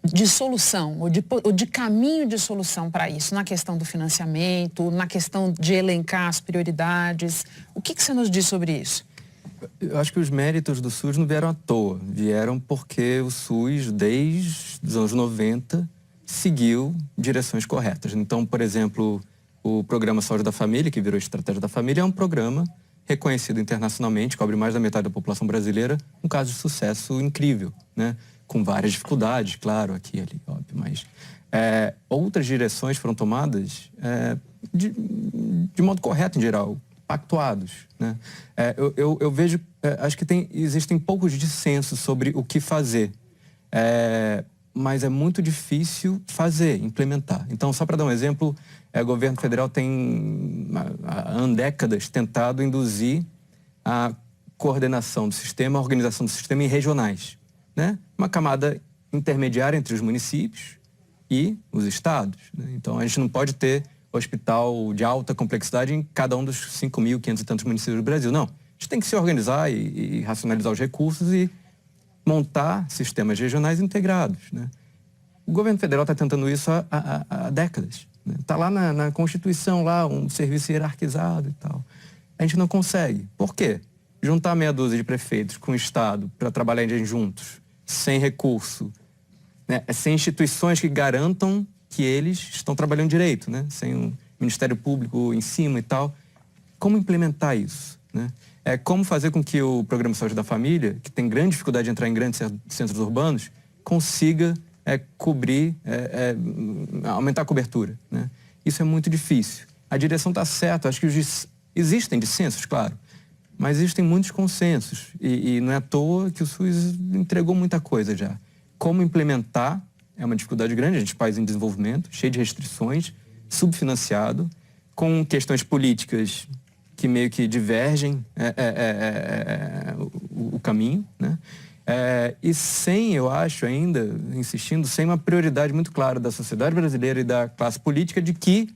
de solução ou de caminho de solução para isso, na questão do financiamento, na questão de elencar as prioridades? O que você nos diz sobre isso? Eu acho que os méritos do SUS não vieram à toa. Vieram porque o SUS, desde os anos 90, seguiu direções corretas. Então, por exemplo, o Programa Saúde da Família, que virou Estratégia da Família, é um programa reconhecido internacionalmente, cobre mais da metade da população brasileira, um caso de sucesso incrível, né? Com várias dificuldades, claro, aqui e ali, óbvio, mas outras direções foram tomadas de modo correto em geral, pactuados, né? Eu vejo, acho que existem poucos dissensos sobre o que fazer, mas é muito difícil fazer, implementar. Então, só para dar um exemplo, o governo federal tem, há décadas, tentado induzir a coordenação do sistema, a organização do sistema em regionais, né? Uma camada intermediária entre os municípios e os estados, né? Então, a gente não pode ter hospital de alta complexidade em cada um dos 5.500 e tantos municípios do Brasil. Não, a gente tem que se organizar e racionalizar os recursos e montar sistemas regionais integrados, né? O governo federal está tentando isso há décadas. Está lá na Constituição, lá, um serviço hierarquizado e tal. A gente não consegue. Por quê? Juntar meia dúzia de prefeitos com o Estado para trabalharem juntos, sem recurso, né? Sem instituições que garantam que eles estão trabalhando direito, né? Sem um Ministério Público em cima e tal. Como implementar isso, né? Como fazer com que o Programa de Saúde da Família, que tem grande dificuldade de entrar em grandes centros urbanos, consiga cobrir, aumentar a cobertura, né? Isso é muito difícil. A direção está certa, acho que existem dissensos, claro, mas existem muitos consensos e não é à toa que o SUS entregou muita coisa já. Como implementar é uma dificuldade grande, a gente é um país em desenvolvimento, cheio de restrições, subfinanciado, com questões políticas que meio que divergem o caminho, né? E sem, eu acho ainda, insistindo, sem uma prioridade muito clara da sociedade brasileira e da classe política de que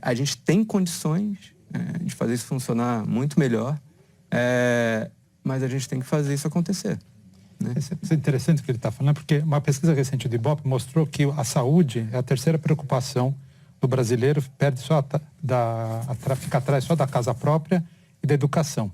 a gente tem condições de fazer isso funcionar muito melhor, mas a gente tem que fazer isso acontecer, né? Isso é interessante o que ele está falando, porque uma pesquisa recente do IBOP mostrou que a saúde é a terceira preocupação do brasileiro, fica atrás só da casa própria e da educação.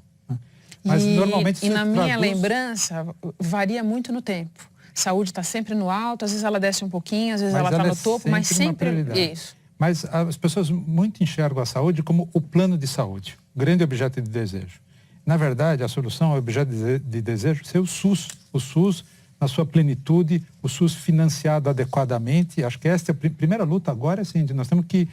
Mas normalmente na minha lembrança, varia muito no tempo. Saúde está sempre no alto, às vezes ela desce um pouquinho, às vezes ela está no topo, mas sempre isso. Mas as pessoas muito enxergam a saúde como o plano de saúde, o grande objeto de desejo. Na verdade, a solução é o objeto de desejo ser o SUS. O SUS na sua plenitude, o SUS financiado adequadamente. Acho que esta é a primeira luta agora, assim, nós temos que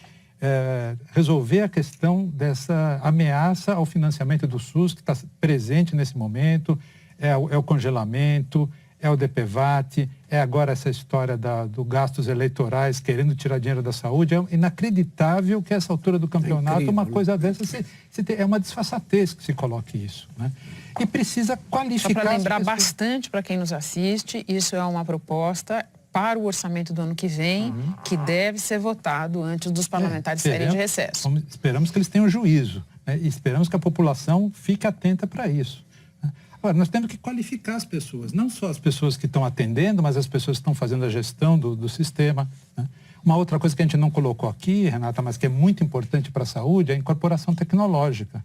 resolver a questão dessa ameaça ao financiamento do SUS, que está presente nesse momento, é o congelamento, é o DPVAT, é agora essa história do gastos eleitorais, querendo tirar dinheiro da saúde. É inacreditável que a essa altura do campeonato uma coisa dessa, é uma desfaçatez que se coloque isso, né? E precisa qualificar... Só para lembrar bastante para quem nos assiste, isso é uma proposta para o orçamento do ano que vem, que deve ser votado antes dos parlamentares saírem de recesso. Esperamos que eles tenham juízo, né? E esperamos que a população fique atenta para isso. Agora, nós temos que qualificar as pessoas, não só as pessoas que estão atendendo, mas as pessoas que estão fazendo a gestão do sistema, né? Uma outra coisa que a gente não colocou aqui, Renata, mas que é muito importante para a saúde, é a incorporação tecnológica.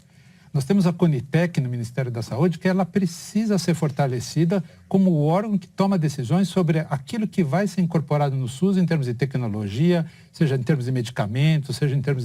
Nós temos a Conitec no Ministério da Saúde, que ela precisa ser fortalecida como o órgão que toma decisões sobre aquilo que vai ser incorporado no SUS em termos de tecnologia, seja em termos de medicamentos, seja em termos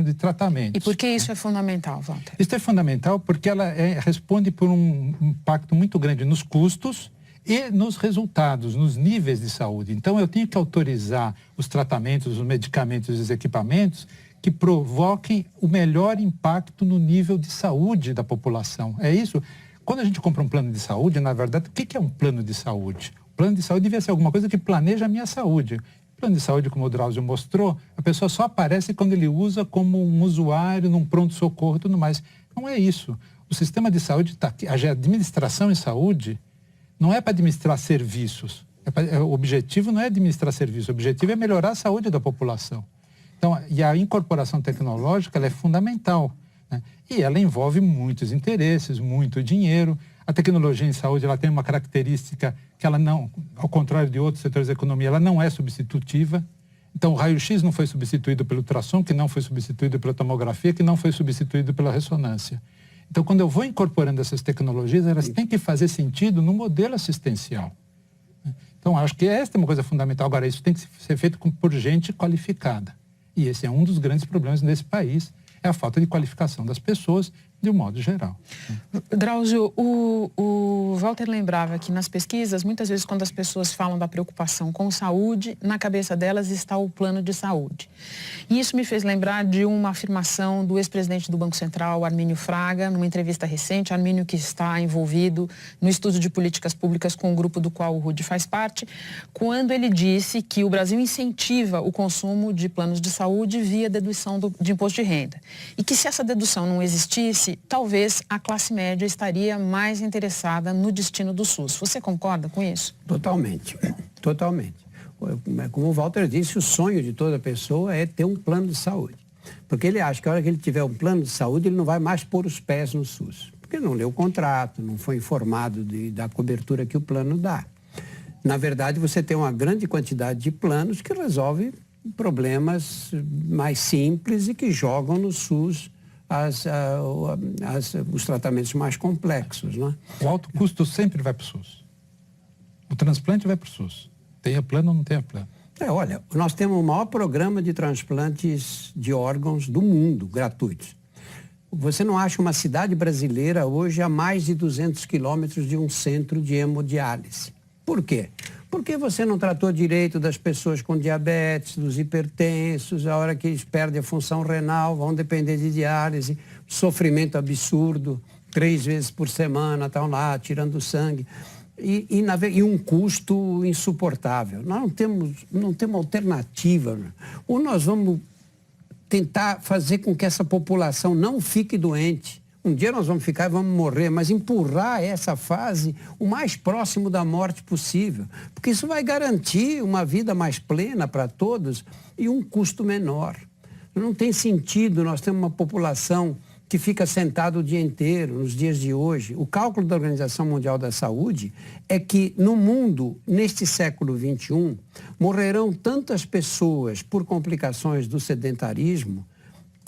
de tratamento. E por que isso é fundamental, Walter? Isso é fundamental porque ela responde por um impacto muito grande nos custos e nos resultados, nos níveis de saúde. Então, eu tenho que autorizar os tratamentos, os medicamentos e os equipamentos que provoquem o melhor impacto no nível de saúde da população. É isso. Quando a gente compra um plano de saúde, na verdade, o que é um plano de saúde? O plano de saúde devia ser alguma coisa que planeja a minha saúde. O plano de saúde, como o Drauzio mostrou, a pessoa só aparece quando ele usa como um usuário num pronto-socorro e tudo mais. Não é isso. O sistema de saúde está aqui. A administração em saúde não é para administrar serviços. O objetivo não é administrar serviços. O objetivo é melhorar a saúde da população. Então, e a incorporação tecnológica ela é fundamental, né? E ela envolve muitos interesses, muito dinheiro. A tecnologia em saúde ela tem uma característica que ela não, ao contrário de outros setores da economia, ela não é substitutiva. Então, o raio-x não foi substituído pelo ultrassom, que não foi substituído pela tomografia, que não foi substituído pela ressonância. Então, quando eu vou incorporando essas tecnologias, elas têm que fazer sentido no modelo assistencial. Então, acho que esta é uma coisa fundamental. Agora, isso tem que ser feito por gente qualificada. E esse é um dos grandes problemas desse país, é a falta de qualificação das pessoas de um modo geral. Drauzio, o Walter lembrava que nas pesquisas, muitas vezes quando as pessoas falam da preocupação com saúde, na cabeça delas está o plano de saúde. E isso me fez lembrar de uma afirmação do ex-presidente do Banco Central, Armínio Fraga, numa entrevista recente, Armínio que está envolvido no estudo de políticas públicas com o grupo do qual o Rude faz parte, quando ele disse que o Brasil incentiva o consumo de planos de saúde via dedução de imposto de renda. E que se essa dedução não existisse, talvez a classe média estaria mais interessada no destino do SUS. Você concorda com isso? Totalmente, totalmente. Como o Walter disse, o sonho de toda pessoa é ter um plano de saúde. Porque ele acha que a hora que ele tiver um plano de saúde, ele não vai mais pôr os pés no SUS. Porque não leu o contrato, não foi informado da cobertura que o plano dá. Na verdade, você tem uma grande quantidade de planos que resolvem problemas mais simples e que jogam no SUS os tratamentos mais complexos, né? O alto custo sempre vai para o SUS. O transplante vai para o SUS. Tenha plano ou não tenha plano. Olha, nós temos o maior programa de transplantes de órgãos do mundo, gratuitos. Você não acha uma cidade brasileira hoje a mais de 200 quilômetros de um centro de hemodiálise. Por quê? Porque você não tratou direito das pessoas com diabetes, dos hipertensos, a hora que eles perdem a função renal, vão depender de diálise, sofrimento absurdo, 3 vezes por semana, estão lá tirando sangue, e um custo insuportável. Nós não temos alternativa. Ou nós vamos tentar fazer com que essa população não fique doente. Um dia nós vamos ficar e vamos morrer, mas empurrar essa fase o mais próximo da morte possível, porque isso vai garantir uma vida mais plena para todos e um custo menor. Não tem sentido nós termos uma população que fica sentada o dia inteiro, nos dias de hoje. O cálculo da Organização Mundial da Saúde é que no mundo, neste século XXI, morrerão tantas pessoas por complicações do sedentarismo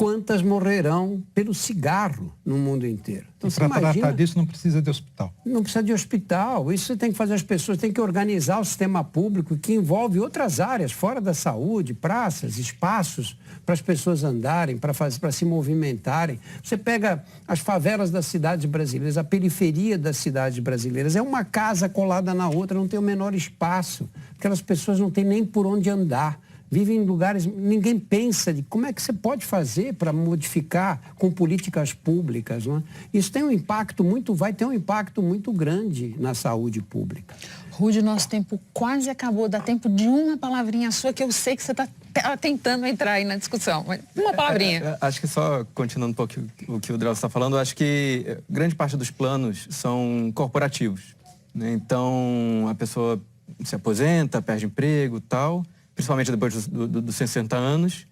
quantas morrerão pelo cigarro no mundo inteiro. Então, para tratar disso não precisa de hospital. Não precisa de hospital. Isso tem que fazer as pessoas, tem que organizar o sistema público que envolve outras áreas, fora da saúde, praças, espaços para as pessoas andarem, para se movimentarem. Você pega as favelas das cidades brasileiras, a periferia das cidades brasileiras, é uma casa colada na outra, não tem o menor espaço. Aquelas pessoas não têm nem por onde andar. Vivem em lugares, ninguém pensa de como é que você pode fazer para modificar com políticas públicas, não é? Isso tem vai ter um impacto muito grande na saúde pública. Rude, nosso tempo quase acabou. Dá tempo de uma palavrinha sua que eu sei que você está tentando entrar aí na discussão. Mas uma palavrinha. Acho que só continuando um pouco o que o Drauzio está falando, acho que grande parte dos planos são corporativos, né? Então, a pessoa se aposenta, perde emprego e tal, principalmente depois dos 60 anos,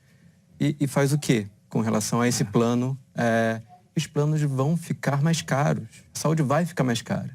e faz o quê com relação a esse plano? Os planos vão ficar mais caros, a saúde vai ficar mais cara.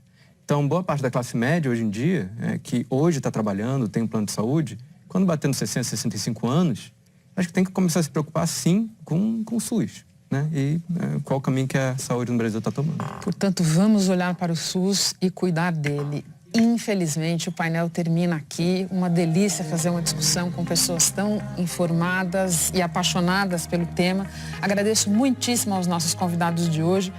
Então, boa parte da classe média hoje em dia, que hoje está trabalhando, tem um plano de saúde, quando bater nos 60, 65 anos, acho que tem que começar a se preocupar, sim, com o SUS, né? E qual o caminho que a saúde no Brasil está tomando. Portanto, vamos olhar para o SUS e cuidar dele. Infelizmente, o painel termina aqui. Uma delícia fazer uma discussão com pessoas tão informadas e apaixonadas pelo tema. Agradeço muitíssimo aos nossos convidados de hoje.